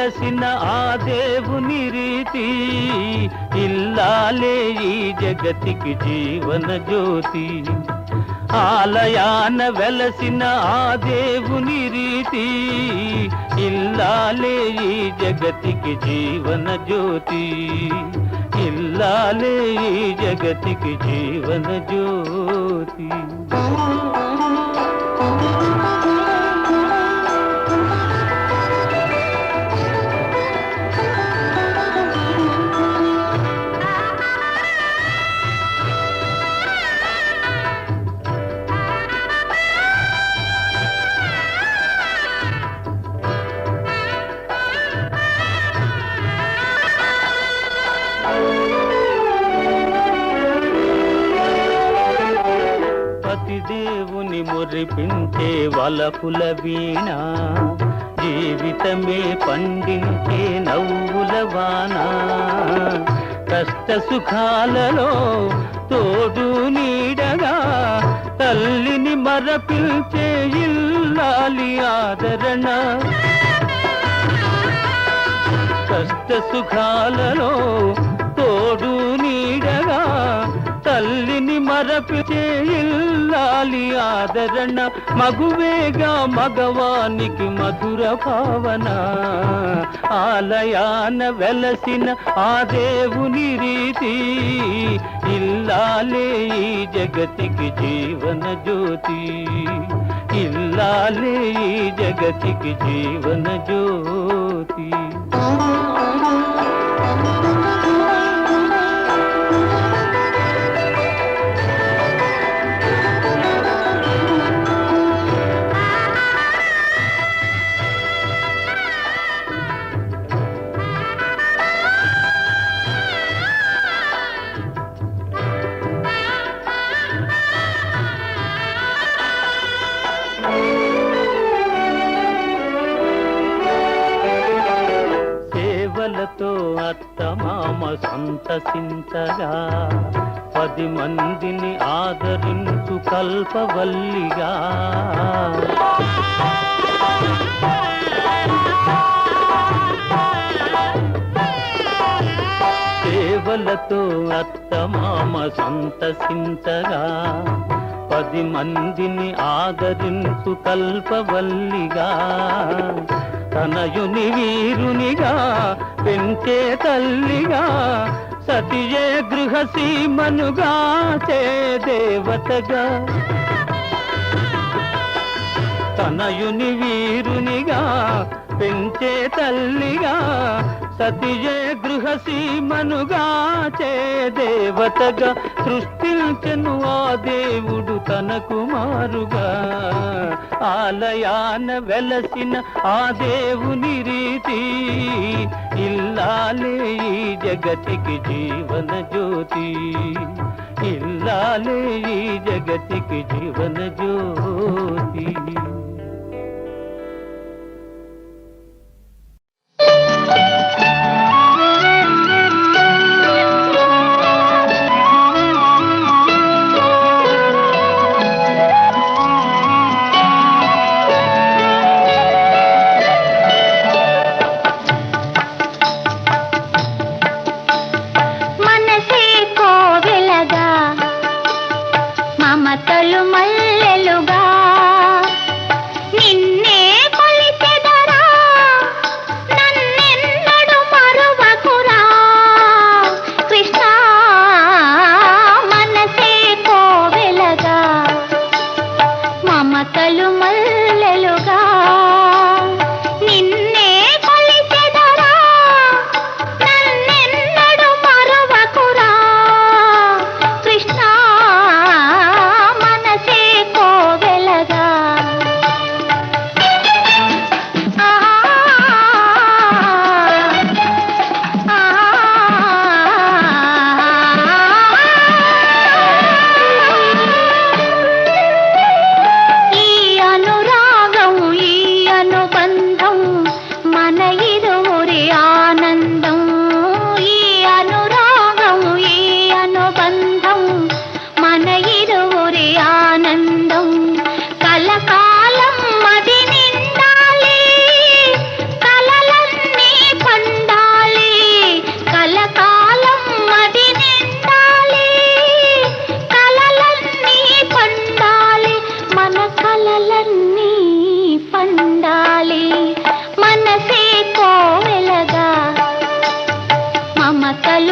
వెలసిన ఆ దేవుని రీతి, ఇల్లాలే ఈ జగతికి జీవన జ్యోతి. ఆలయాన వెలసిన ఆ దేవుని రీతి, ఇల్లాలే ఈ జగతికి జీవన జ్యోతి. ఇల్లాలే ఈ జగతికి జీవన జ్యోతి. దేవుని మురిపించే వలపుల వీణ, జీవితమే పండించే నవ్వుల వాన. కష్ట సుఖాలలో తోడు నీడగా తల్లిని మరపించే ఇల్లాలి ఆదరణ. కష్ట సుఖాలలో తోడు నీడగా తల్లిని మరపించే ఇల్లాలి ఆదరణ. మగువేగా మగవానికి మధుర భావన, ఆలయాన వెలసిన ఆ దేవుని రీతి, ఇల్లాలే ఈ జగతికి జీవన జ్యోతి. ఇల్లాలే ఈ జగతికి జీవన జ్యోతి. సేవలతో అత్తమామ సంతసించగా, 10 మందిని ఆదరించు కల్పవల్లిగా. సేవలతో అత్తమామ సంతసించగా, 10 మందిని ఆదరించు కల్పవల్లిగా. తనయుని వీరునిగా పెంచే తల్లిగా, సతియే గృహసీమనుగా చే దేవతగా. తనయుని వీరునిగా పెంచే తల్లిగా, సతియే గృహసీమనుగా చే దేవతగా. సృష్టించెను ఆ దేవుడు తన కుమారుగా, ఆలయాన వెలసిన ఆ దేవుని రీతి, ఇల్లాలే ఈ జగతికి జీవన జ్యోతి. ఇల్లాలే ఈ జగతికి జీవన జ్యోతి. నిన్నే కొలిచెదరా, నన్నెన్నడూ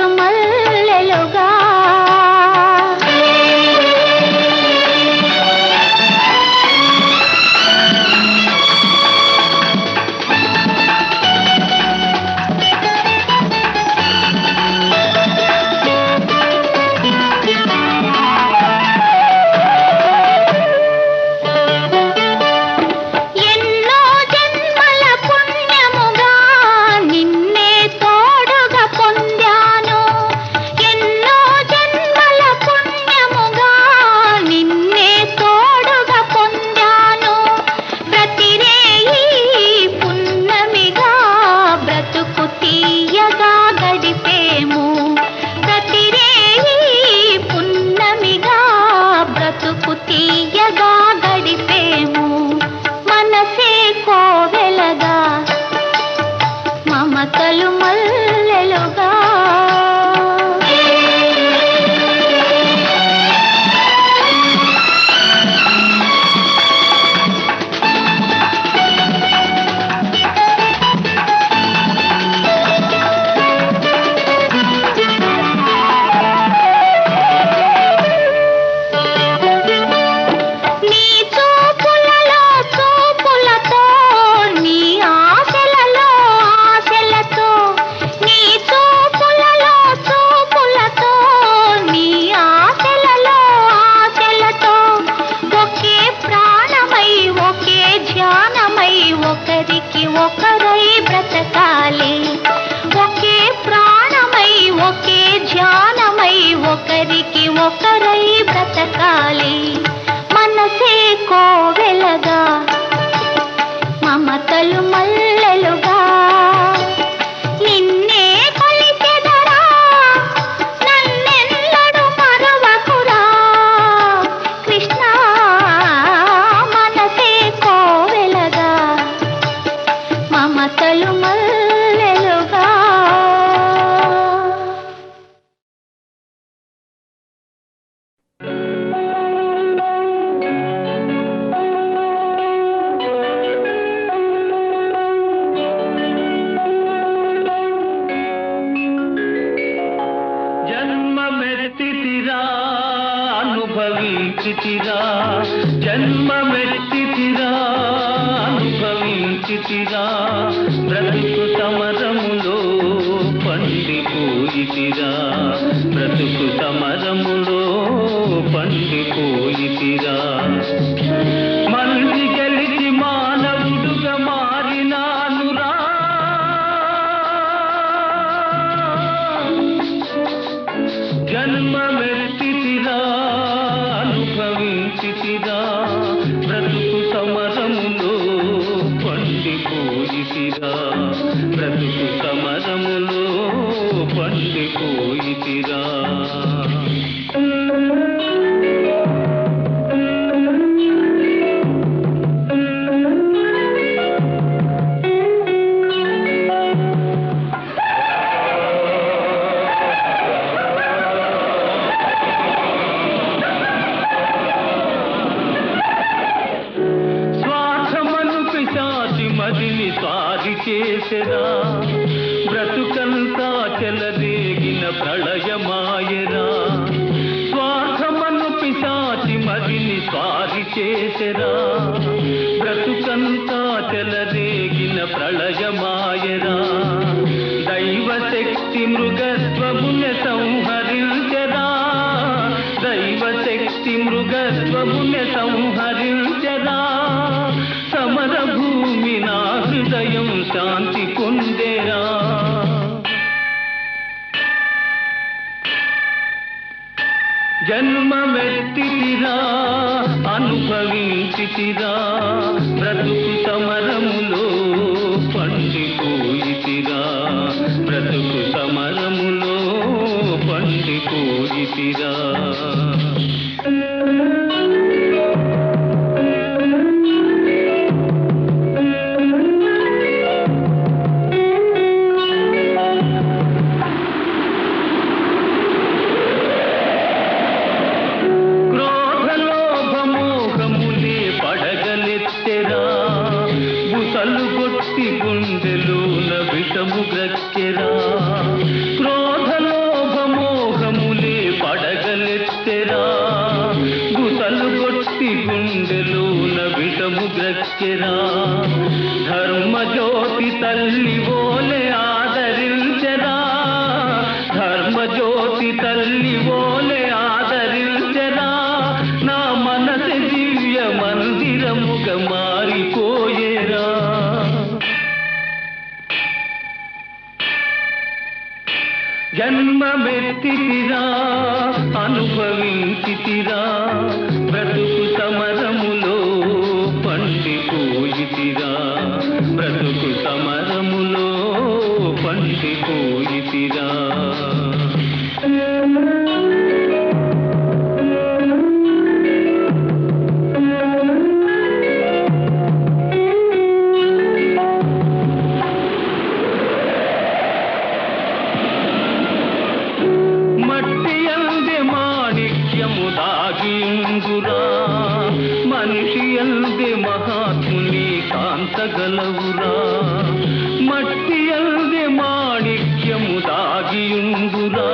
మమతలు మల్లెలుగా మమతలు మల్లెలుగా ఒకరికి ఒకరై బ్రతకాలి ఒకే ప్రాణమై ఒకే ధ్యానమై ఒకరికి ఒకరై బ్రతకాలి మనసే కోవెలగా మమతలు మల్లెలుగా నిన్నే కొలిచెదరా నన్నెన్నడు మరవకురా కృష్ణ మనసే కోవెలగా మమతలు మల్లెలుగా జన్మమెత్తితిరా అనుభవించితిరా జన్మమెత్తితిరా అనుభవించితిరా బ్రతుకు సమరములో పండిపోయితిరా బ్రతుకు సమరములో పండిపోయితిరా మంచి గెలిచి మానవుడుగా మారినానురా జన్మమెత్తితిరా అనుభవించితిరా బ్రతుకు సమరములో పండిపోయితిరా బ్రతుకు సమరములో పండిపోయితిరా మదిని స్వాది చేసెరా బ్రతుకంతా చెలరేగిన ప్రళయమాయరా స్వార్థమను పిశాచి మదిని స్వాది చేసెరా బ్రతుకంతా చెలరేగిన ప్రళయమాయరా దైవశక్తి మృగత్వమున సంహరించరా దైవశక్తి మృగత్వమున సంహరించరా సమర భూమి నా హృదయం శాంతి పొందేరా జన్మమెత్తితిరా అనుభవించితిరా బ్రతుకు సమరములో పండిపోయితిరా బ్రతుకు సమరములో పండిపోయితిరా గుండెలోన విషము గ్రక్కెరా క్రోధలో ఇచ్చెరా ధర్మజ్యోతి తల్లి ఓలే ఆదరించెరా ధర్మజ్యోతి తల్లి ఓలే ఆదరించెరా నా మనసు దివ్య మందిరముగా మారిపోయేరా జన్మమెత్తితిరా అనుభవించితిరా బ్రతుకు సమరములో పండిపోయితిరా బ్రతుకు సమరములో పండిపోయితిరా మనిషి అందే మహాత్ముని కాంతగలవురా మట్టి అందే మాణిక్యము దాగియుందురా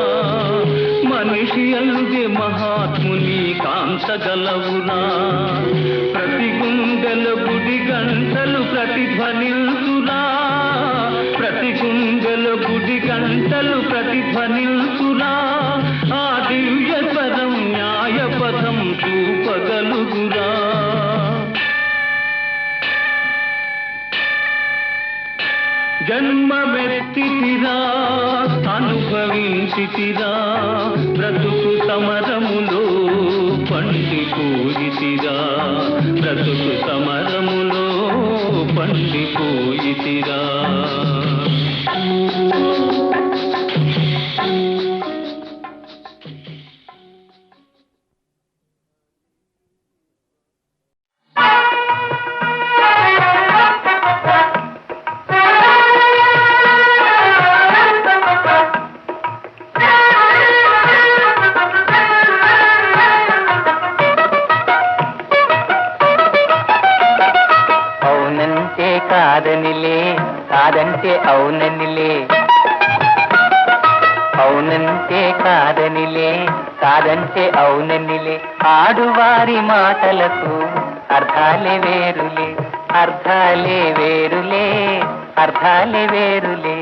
మనిషి అందే మహాత్ముని కాంతగలవురా ప్రతి గుండెల గుడి గంటలు ప్రతిధ్వనిల్సురా ప్రతి గుండెల గుడి గంటలు ప్రతిధ్వనిల్సురా ఆ దివ్య స్వరం న్యాయపథం చూపగలుగురా జన్మమెత్తితిరా అనుభవించితిరా బ్రతుకు సమరములో పండిపోయితిరా బ్రతుకు సమరములో పండిపోయితిరా కాదనిలే కాదంటే అవుననిలే అవునంటే కాదనిలే కాదంటే అవుననిలే ఆడువారి మాటలకు అర్థాలే వేరులే అర్థాలే వేరులే అర్థాలే వేరులే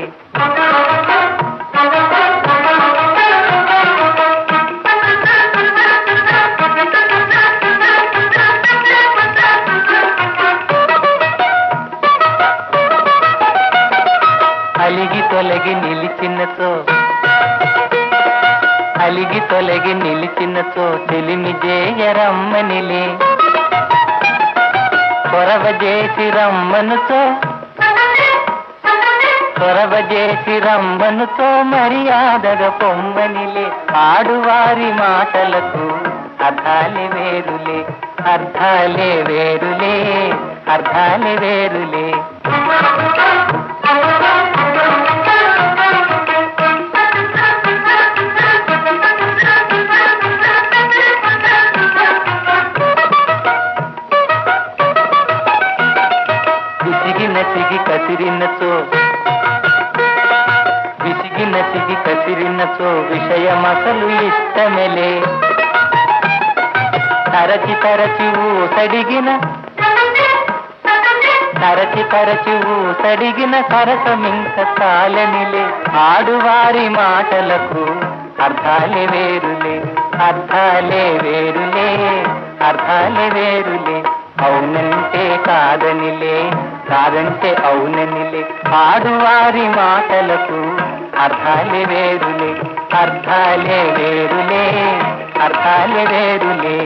అలిగి తొలగి నిలిచినతో అలిగి తొలగి నిలిచినతో తెలిమి జేయరమ్మనిలే కొరవ చేసి రమ్మనుతో కొరవ చేసి రమ్మనుతో మర్యాదగా పొమ్మనిలే ఆడువారి మాటలకు అర్థాలే వేరులే అర్థాలే వేరులే అర్థాలే వేరులే విసిగి కసిరినచో విషయమసలు ఇష్టమెలే తరచి తరచి ఊసడిగిన సరసమింక కాలనిలే ఆడువారి మాటలకు అర్థాలే వేరులే అర్థాలే వేరులే అర్థాలే వేరులే అవునంటే కాదనిలే కాదంటే అవుననిలే ఆడువారి మాటలకు అర్థాలే వేరులే అర్థాలే వేరులే అర్థాలే వేరులే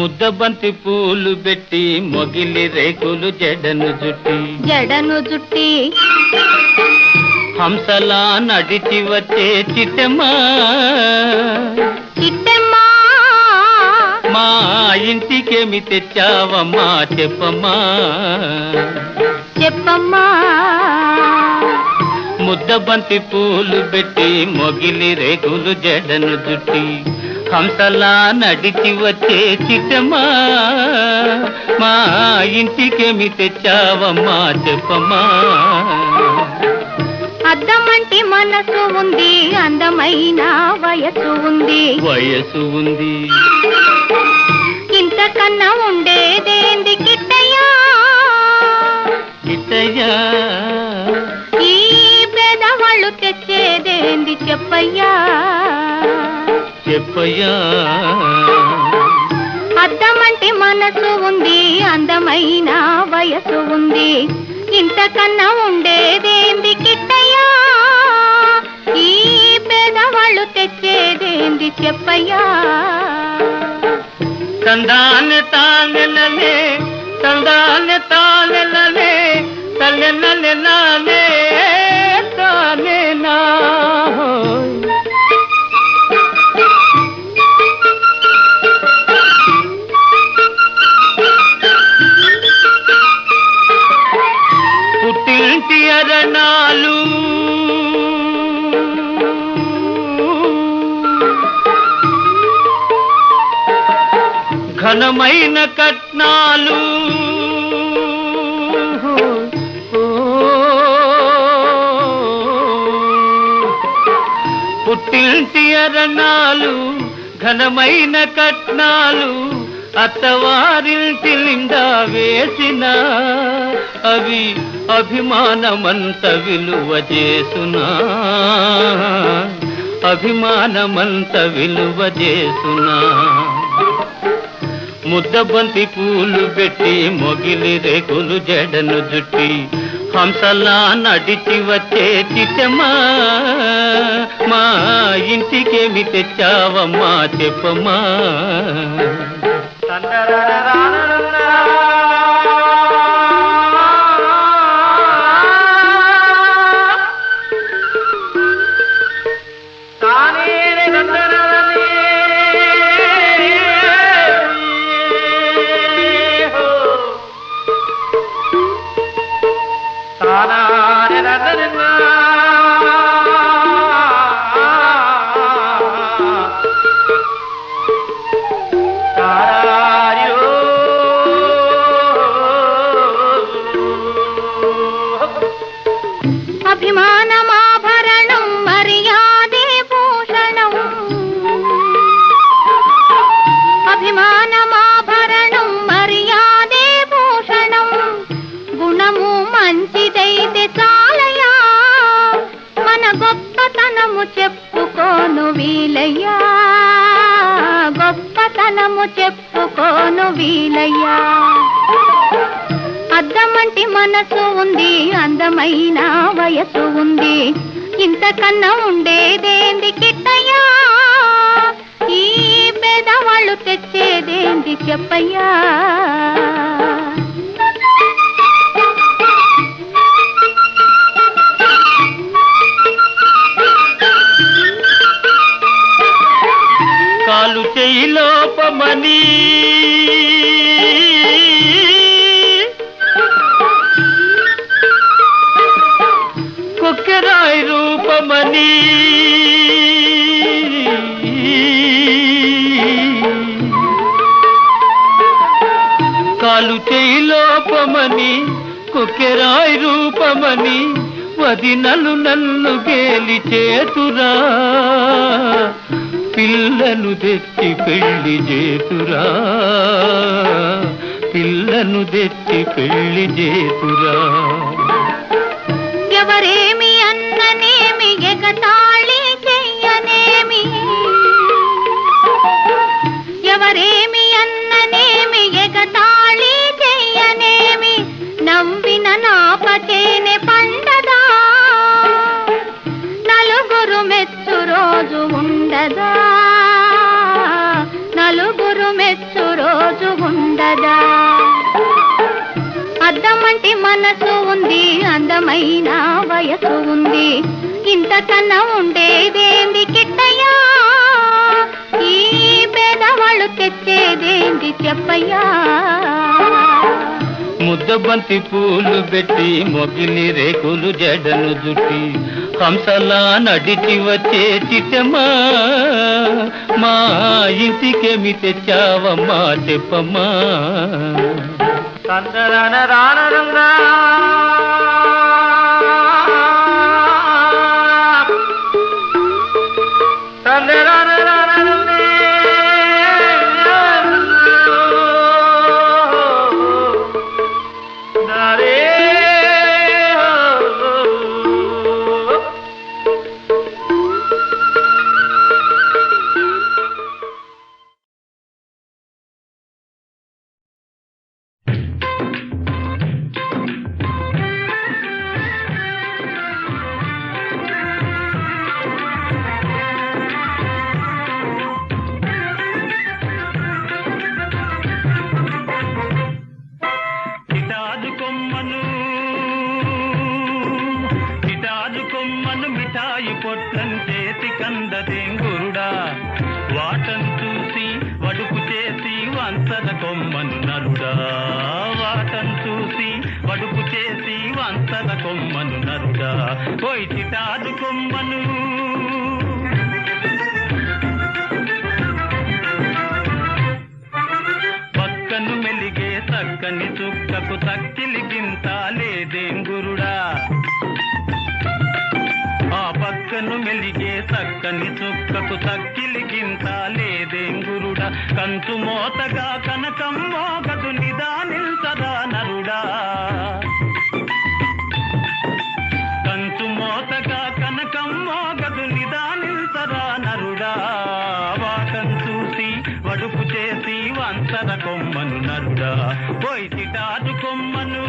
ముద్దబంతి పూలు పెట్టి మొగిలి రేకులు జడను జుట్టి హంసలా నడిచి వచ్చే చిట్టమ్మా మా ఇంటికేమి తెచ్చావమ్మా చెప్పమ్మా ముద్దబంతి పూలు పెట్టి మొగిలి రేకులు జడను జుట్టి హంసలా నడిచి వచ్చే చిట్టమ్మా మా ఇంటికేమి తెచ్చావమ్మా చెప్పమ్మా అద్దమంటి మనసు ఉంది అందమైన వయసు ఉంది ఇంతకన్నా ఉండేదేంది కిట్టయ్యా ఈ పేదవాళ్ళు తెచ్చేదేంది చెప్పయ్యా అద్దమంటి మనసు ఉంది అందమైన వయసు ఉంది ఇంతకన్నా ఉండేదేంది కిట్టయ్యా ఈ పేదవాళ్ళు తెచ్చేదేంది చెప్పయ్యా తందానె తానెలనే తల్లెనలే తానేనా పుట్టింటి అరణాలు ఘనమైన కట్నాలు పుట్టింటి అరణాలు ఘనమైన కట్నాలు అత్తవారింటి నిండా వేసిన అవి అభిమానమంత విలువ చేసునా ముద్దబంతి పూలు పెట్టి మొగిలి రేకులు జడను జుట్టి హంసలా నడిచి వచ్చే చిట్టమ్మా మా ఇంటికేమి తెచ్చావమ్మా చెప్పమ్మా అభిమానమాభరణం మర్యాదే భూషణం అభిమానమాభరణం మర్యాదే భూషణం గుణము మంచిదైతే చాలయ్యా మన గొప్పతనము చెప్పుకోను వీలయ్యా అద్దమంటి మనసు ఉంది అందమైన వయసు ఉంది ఇంతకన్నా ఉండేదేంది కిట్టయ్యా ఈ పేదవాళ్ళు తెచ్చేదేంది చెప్పయ్యా కాలు చెయ్యి లోపమని కొక్కెరాయి రూపమని కాలు చెయ్యి లోపమని కొక్కెరాయి రూపమని వదినలు నన్ను గేలి చేతురా పిల్లను తెచ్చి పెళ్లి చేతురా ఎవరేమి అన్ననేమి ఎగతాళి చెయ్యనేమి ఎవరేమి అన్ననేమి ఎగతాళి చెయ్యనేమి నవ్విన నాపచేనే పండదా నలుగురు మెచ్చు రోజు ఉండదా నలుగురు మెచ్చు రోజు అందమైన వయసు ఉంది, ఇంతకన్నా ఉండేదేంది కిట్టయ్యా, ఈ పేదవాళ్ళు తెచ్చేదేంది చెప్పయ్యా. ముద్దబంతి పూలు పెట్టి మొగిలి రేకులు జడను జుట్టి హంసలా నడిచి వచ్చే చిట్టమ్మా, మా ఇంటికేమి తెచ్చావమ్మా చెప్పమ్మా. తందరనరానరంగా పక్కను మెలిగే చక్కని చుక్కకు తక్కిలి గింత లేదేం గురుడా, ఆ పక్కను మెలిగే చక్కని చుక్కకు తక్కిలి గింత లేదేం గురుడా, కంచు మోతగా కనకం మోగదు నిదానిల్సదా నరుడా, కంచు మోతగా కనకం మోగదు నిదానిల్సదా నరుడా, వాటం చూసి వడుపు చేసి వంచర కొమ్మను నరుడా, పోయి చిటాదు కొమ్మను.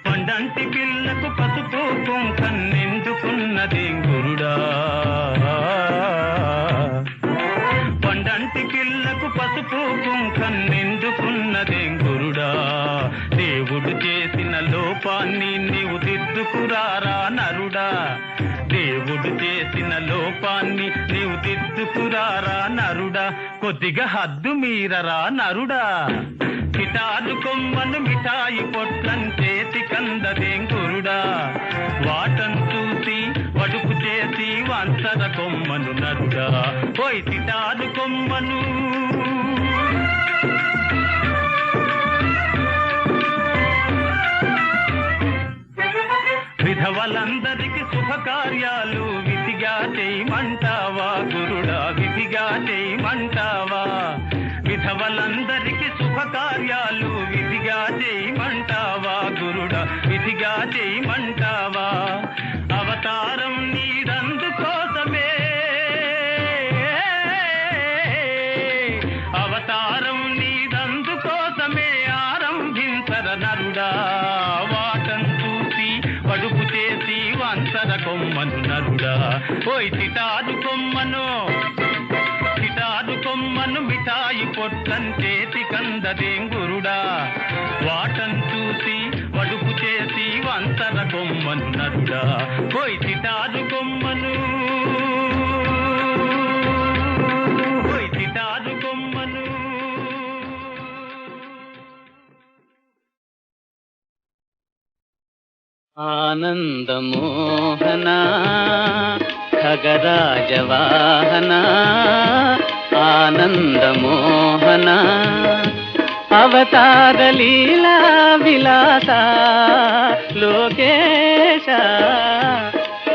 పండంటి పిల్లకు పసుపు కుంకన్నెందుకున్నదేం గురుడా, పండంటి పిల్లకు పసుపు కుంకన్నెందుకున్నదేం గురుడా, దేవుడు చేసిన లోపాన్ని నీవు దిద్దుకురారా నరుడా, దేవుడు చేసిన లోపాన్ని నీవు దిద్దుకురారా నరుడా, కొద్దిగా హద్దు మీరరా నరుడా, కిటారు కొమ్మను మిఠాయి పొట్లం చేతి కందదేం గురుడా, వాటం చూసి వడుపు చేసి వంచర కొమ్మను నరుడా, పోయి కిటారు కొమ్మను. విధవలందరికి శుభకార్యాలు విధిగా చేయమంటావా గురుడా, విధిగా చేయమంటావా, విధవలందరికి శుభకార్యాలు విధిగా చేయమంటావా గురుడా, విధిగా చేయమంటావా, అవతారం నీదందు కోసమే, అవతారం నీదందు కోసమే ఆరంభించర నరుడా, వాటం చూసి వడుపు చేసి వంచర కొమ్మను నరుడా, పోయి చిటాదు కొమ్మను, చిటాదు కొమ్మను మిఠాయి పొట్లం చేతి కందదేం గురుడా, వాటం చూసి వడుపు చేసి వంచర కొమ్మను నరుడా, పోయి చిటాదు కొమ్మను, పోయి చిటాదు కొమ్మను. ఆనందమోహన ఖగరాజవాహన, ఆనందమోహన అవతార లీలా విలాస లోకేశ,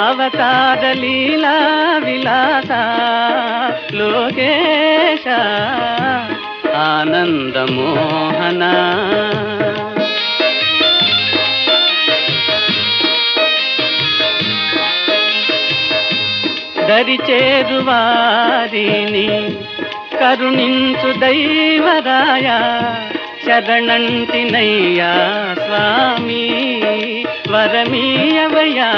అవతార లీలా విలాస లోకేశ, ఆనందమోహన. దరిచేరువారిని కరుణించు దైవరాయ, శరణంటినయ్యా స్వామి వరమీయవయ్యా,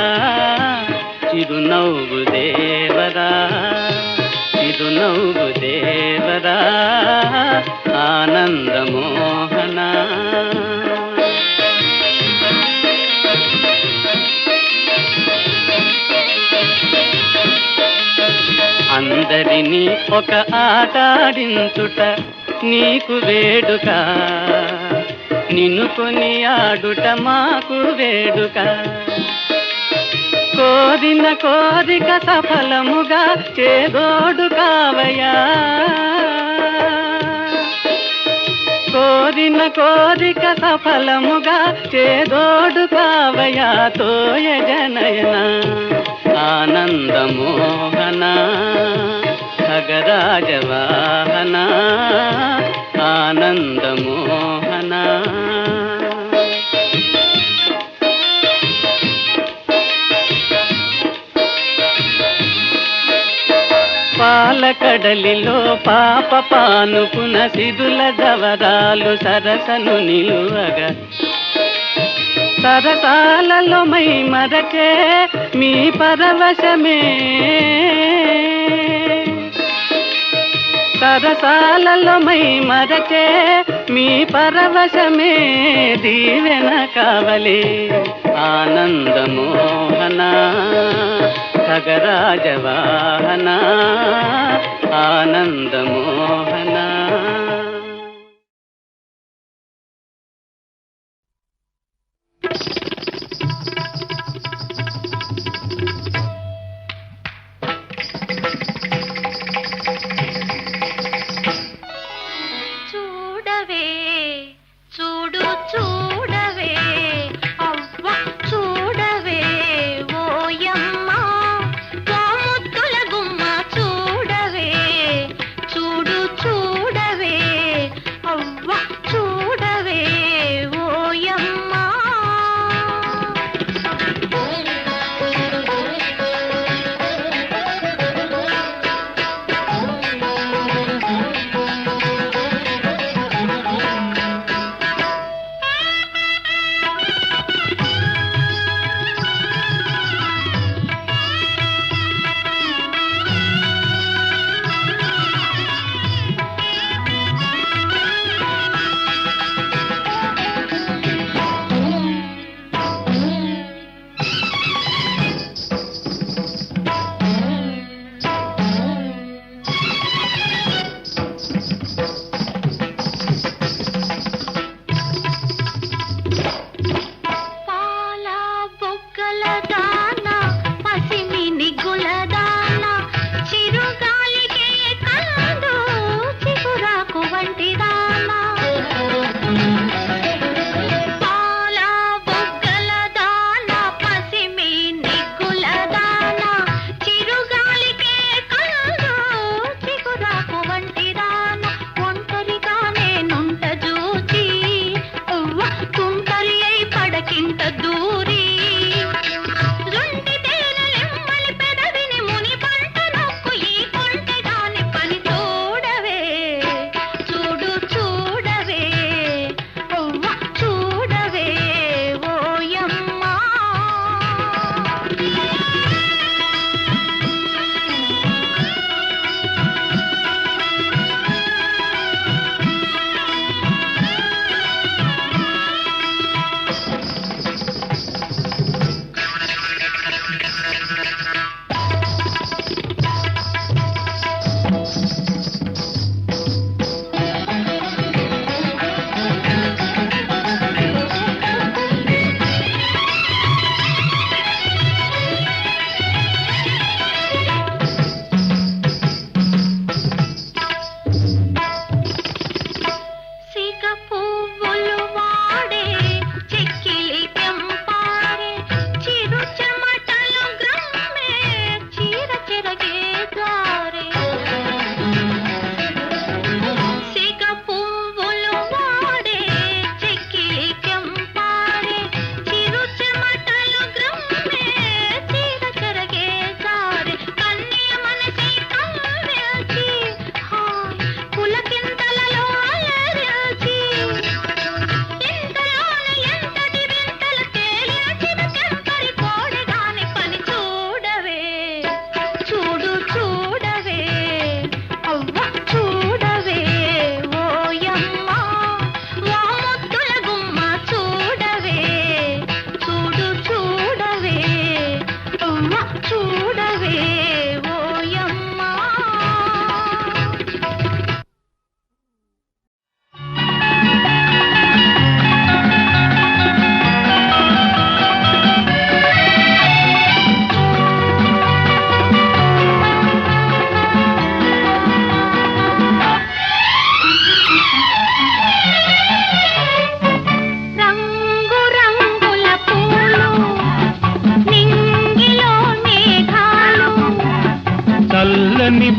చిరునవ్వు దేవరా నీదు నవ్వు దేవరా ఆనందమోహన. అందరినీ ఒక ఆటాడించుట నీకు వేడుక, నిన్ను కొని ఆడుట మాకు వేడుక. కోరిన కోరిక సఫలముగా చేదోడు కావయా, కోరిన కోరిక సఫలముగా చేదోడు కావయా. తోయ జనయన ఆనందమోహన ఖగరాజవాహన ఆనందమోహన. పాలకడలిలో పాప పానుపున సిదుల జవరాలు సరసను నిలువగా, సరసాలలో మై మరచే మీ పరవశమే, సరసాలలో మై మరచే మీ పరవశమే. దీవెన కావలే ఆనందమోహన ఖగరాజవాహన ఆనందమోహన. చూడవే చూడు చూడవే అవ్వ చూడవే ఓయమ్మ ముద్దుల గుమ్మ చూడవే చూడు చూడవే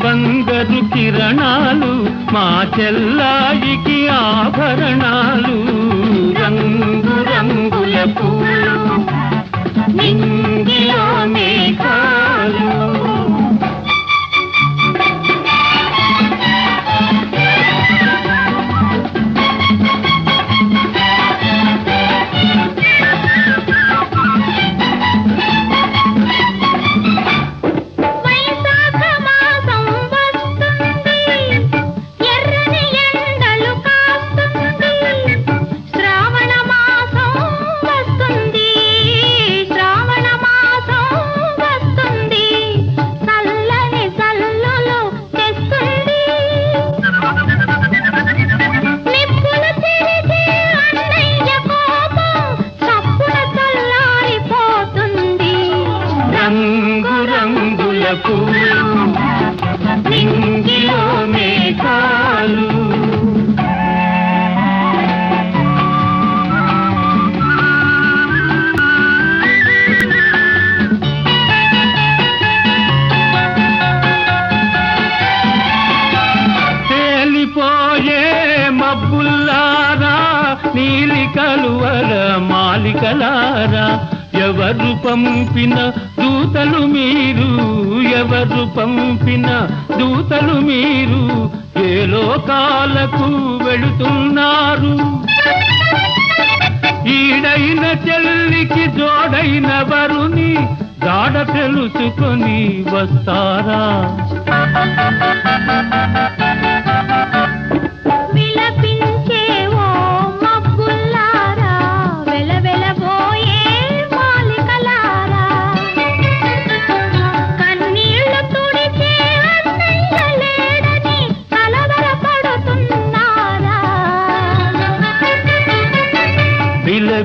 బంగారు కిరణాలు మా చెల్లాయికి ఆభరణాలు రంగు రంగుల పూలు నింగిలో మేఘాలు నింగిలో మేఘాలు తేలిపోయే మబ్బుల్లారా నీలి కలువల మాలికలారా ఎవరు పంపిన దూతలు మీరు ఎవరు పంపిన దూతలు మీరు ఏ లోకాలకు వెళుతున్నారు ఈడైన చెల్లికి జోడైన వరుని జాడ తెలుసుకొని వస్తారా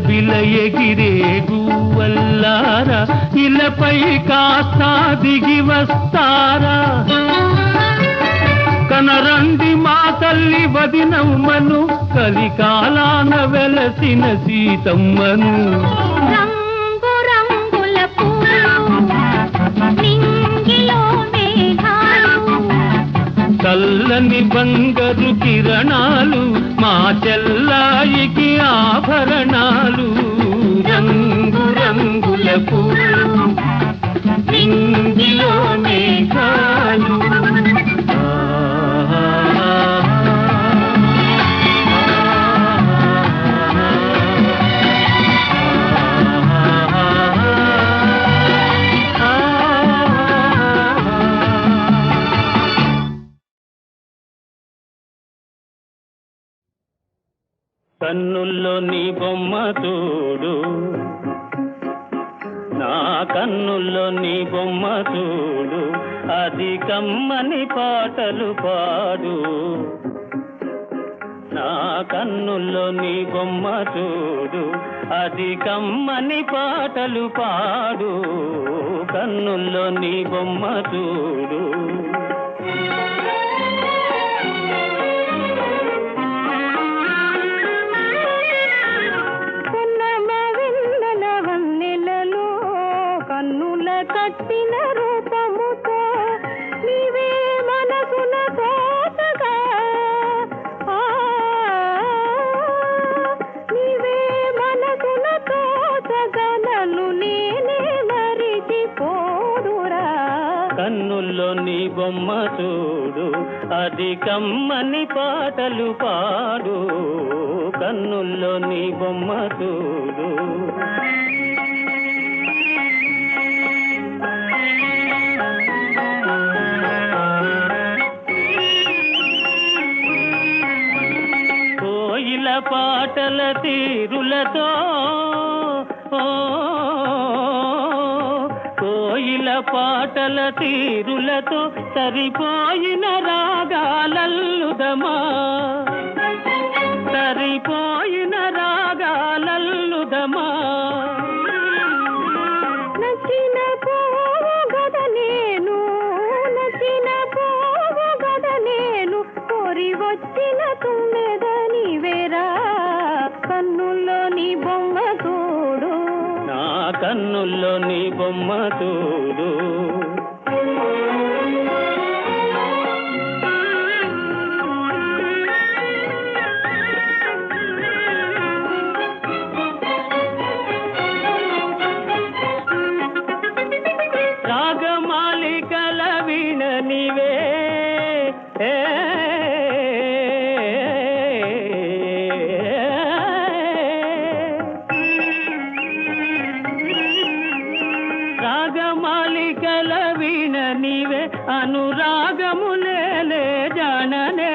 బిల ఎగిరే గువ్వల్లారా ఇలపై కాస్త దిగి వస్తారా కనరండి మా తల్లి వదినమ్మను కలికాలాన వెలసిన సీతమ్మను రంగు రంగుల పూలు నింగిలో మేఘాలు చల్లని బంగారు కిరణాలు మా చెల్లాయికి ఆభరణాలు రంగు రంగుల పూలు నింగిలో మేఘాలు కన్నుల్లో నీ బొమ్మ చూడు నా కన్నుల్లో నీ బొమ్మ చూడు అది కమ్మని పాటలు పాడు నా కన్నుల్లో నీ బొమ్మ చూడు అది కమ్మని పాటలు పాడు కన్నుల్లో నీ బొమ్మ చూడు కట్టిన రూపముతో నీవే మనసున తోటగా నీవే మనసున తోటగా నన్ను నేనే మరిచిపోదురా కన్నుల్లో నీ బొమ్మ చూడు అది కమ్మని పాటలు పాడు కన్నుల్లో నీ బొమ్మ చూడు కోయిల పాటల తీరులతో కోయిల పాటల తీరులతో సరిపోయిన రాగాలల్లుదమా సరిపోయిన రాగాలల్లుదమా నచ్చిన పోగద నేను నచ్చిన పోగద నేను కోరి వచ్చిన తుమ్మెదని వేరా కన్నుల్లో నీ బొమ్మ చూడు నా కన్నుల్లో నీ బొమ్మ చూడు అనురాగములేలే జాననే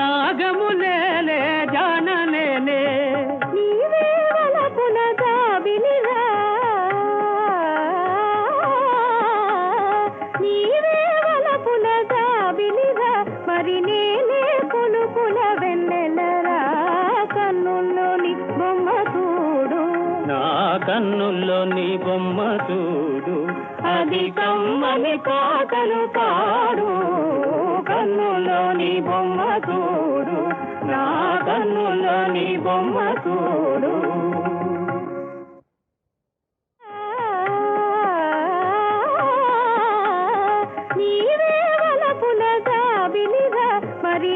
అనురాగములేలే జాననే నీవే వలపున జాబిలిరా నీవే వలపున జాబిలిరా మరి నేనే కొలుకుల వెన్నెలరా కన్నుల్లోని బొమ్మ చూడు నా కన్నుల్లో నీ బొమ్మ చూడు అది కమ్మని పాటలు పాడు కన్నుల్లో నీ బొమ్మ చూడు నా కన్నుల్లో నీ బొమ్మ చూడు నీవే వలపున జాబిలిరా మరి